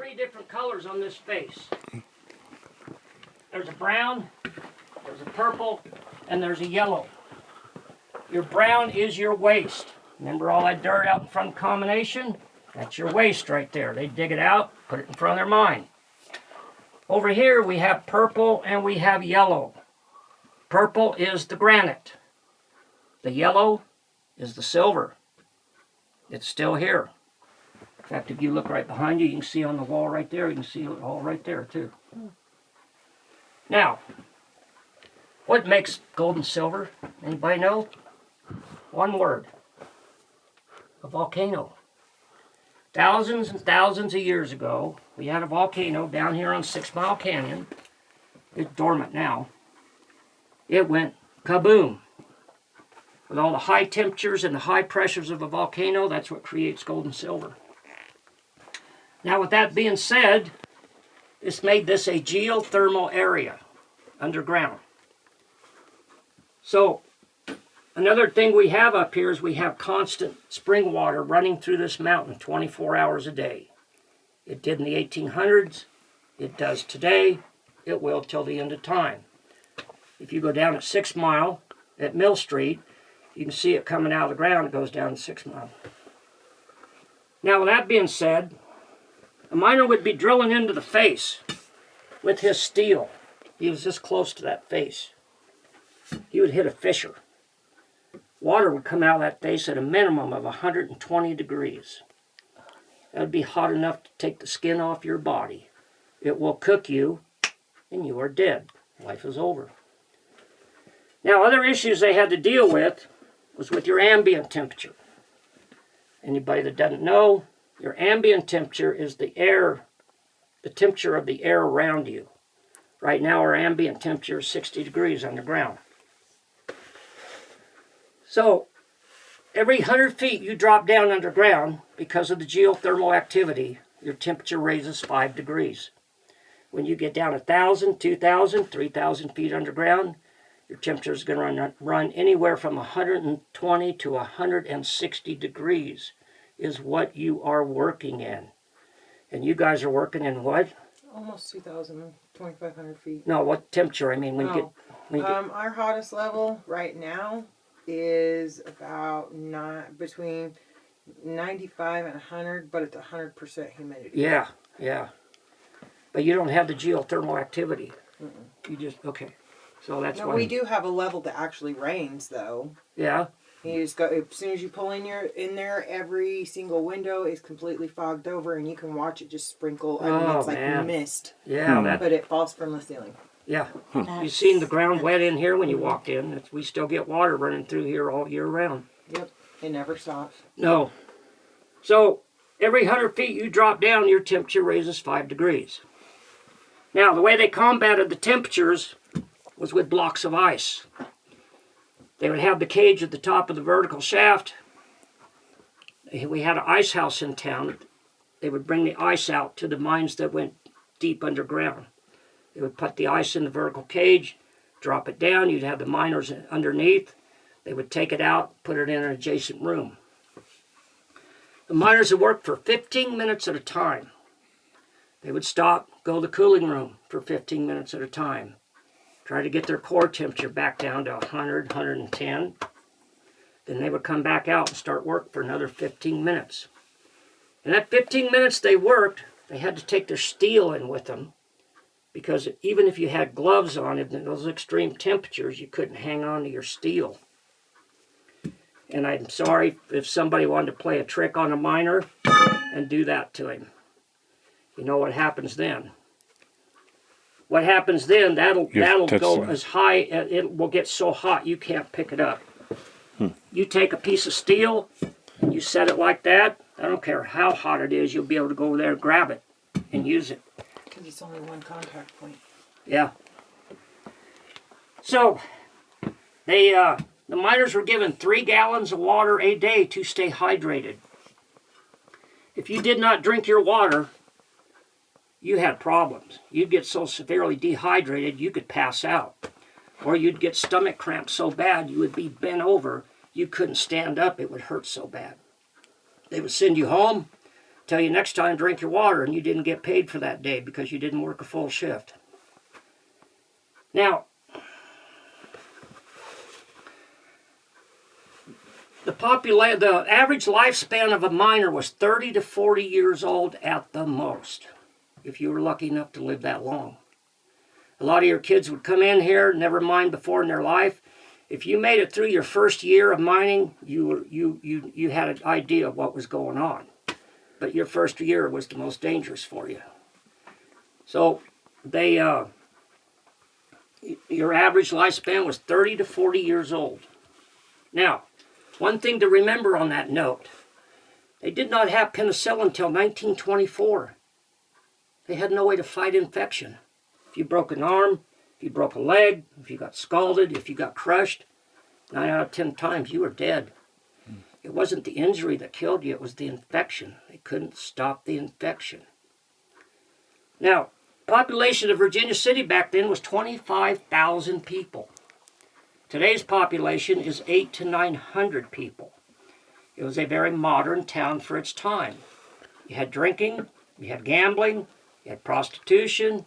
3 different colors on this face. There's a brown, there's a purple, and there's a yellow. Your brown is your waste. Remember all that dirt out in front of the combination? That's your waste right there. They dig it out, put it in front of their mine. Over here we have purple and we have yellow. Purple is the granite. The yellow is the silver. It's still here. In fact, if you look right behind you, you can see on the wall right there, you can see it all right there too. Now, what makes gold and silver? Anybody know? One word. A volcano. Thousands and thousands of years ago, we had a volcano down here on 6 Mile Canyon. It's dormant now. It went kaboom. With all the high temperatures and the high pressures of a volcano, that's what creates gold and silver. Now, with that being said, this made this a geothermal area underground. So, another thing we have up here is we have constant spring water running through this mountain 24 hours a day. It did in the 1800s. It does today. It will till the end of time. If you go down at 6 Mile at Mill Street, you can see it coming out of the ground. It goes down to 6 Mile. Now, with that being said, a miner would be drilling into the face with his steel. He was this close to that face. He would hit a fissure. Water would come out of that face at a minimum of 120 degrees. That would be hot enough to take the skin off your body. It will cook you, and you are dead. Life is over. Now, other issues they had to deal with was with your ambient temperature. Anybody that doesn't know, your ambient temperature is the air, the temperature of the air around you. Right now, our ambient temperature is 60 degrees underground. So, every 100 feet you drop down underground, because of the geothermal activity, your temperature raises 5 degrees. When you get down 1,000, 2,000, 3,000 feet underground, your temperature is going to run anywhere from 120 to 160 degrees is what you are working in. And you guys are working in what? Almost 2,000, 2,500 feet. No, what temperature? I mean, when you get... Our hottest level right now is about between 95 and 100, but it's 100% humidity. Yeah, yeah. But you don't have the geothermal activity. You just, okay. So that's why... We do have a level that actually rains, though. Yeah? You just go, as soon as you pull in there, every single window is completely fogged over, and you can watch it just sprinkle. I mean, it's like mist. Yeah. But it falls from the ceiling. Yeah. You've seen the ground wet in here when you walked in. We still get water running through here all year round. Yep. It never stops. No. So, every 100 feet you drop down, your temperature raises 5 degrees. Now, the way they combated the temperatures was with blocks of ice. They would have the cage at the top of the vertical shaft. We had an ice house in town. They would bring the ice out to the mines that went deep underground. They would put the ice in the vertical cage, drop it down. You'd have the miners underneath. They would take it out, put it in an adjacent room. The miners would work for 15 minutes at a time. They would stop, go to the cooling room for 15 minutes at a time. Try to get their core temperature back down to 100, 110. Then they would come back out and start work for another 15 minutes. And that 15 minutes they worked, they had to take their steel in with them, because even if you had gloves on, in those extreme temperatures, you couldn't hang on to your steel. And I'm sorry if somebody wanted to play a trick on a miner and do that to him. You know what happens then? What happens then, that'll go as high, it will get so hot you can't pick it up. You take a piece of steel, and you set it like that, I don't care how hot it is, you'll be able to go over there and grab it and use it. Because it's only one contact point. Yeah. So, the miners were given 3 gallons of water a day to stay hydrated. If you did not drink your water, you had problems. You'd get so severely dehydrated, you could pass out. Or you'd get stomach cramps so bad, you would be bent over. You couldn't stand up. It would hurt so bad. They would send you home, tell you next time, drink your water, and you didn't get paid for that day because you didn't work a full shift. Now, the average lifespan of a miner was 30 to 40 years old at the most, if you were lucky enough to live that long. A lot of your kids would come in here, never mined before in their life. If you made it through your first year of mining, you had an idea of what was going on. But your first year was the most dangerous for you. So your average lifespan was 30 to 40 years old. Now, one thing to remember on that note, they did not have penicillin until 1924. They had no way to fight infection. If you broke an arm, if you broke a leg, if you got scalded, if you got crushed, 9 out of 10 times you were dead. It wasn't the injury that killed you, it was the infection. They couldn't stop the infection. Now, population of Virginia City back then was 25,000 people. Today's population is 800 to 900 people. It was a very modern town for its time. You had drinking, you had gambling, you had prostitution,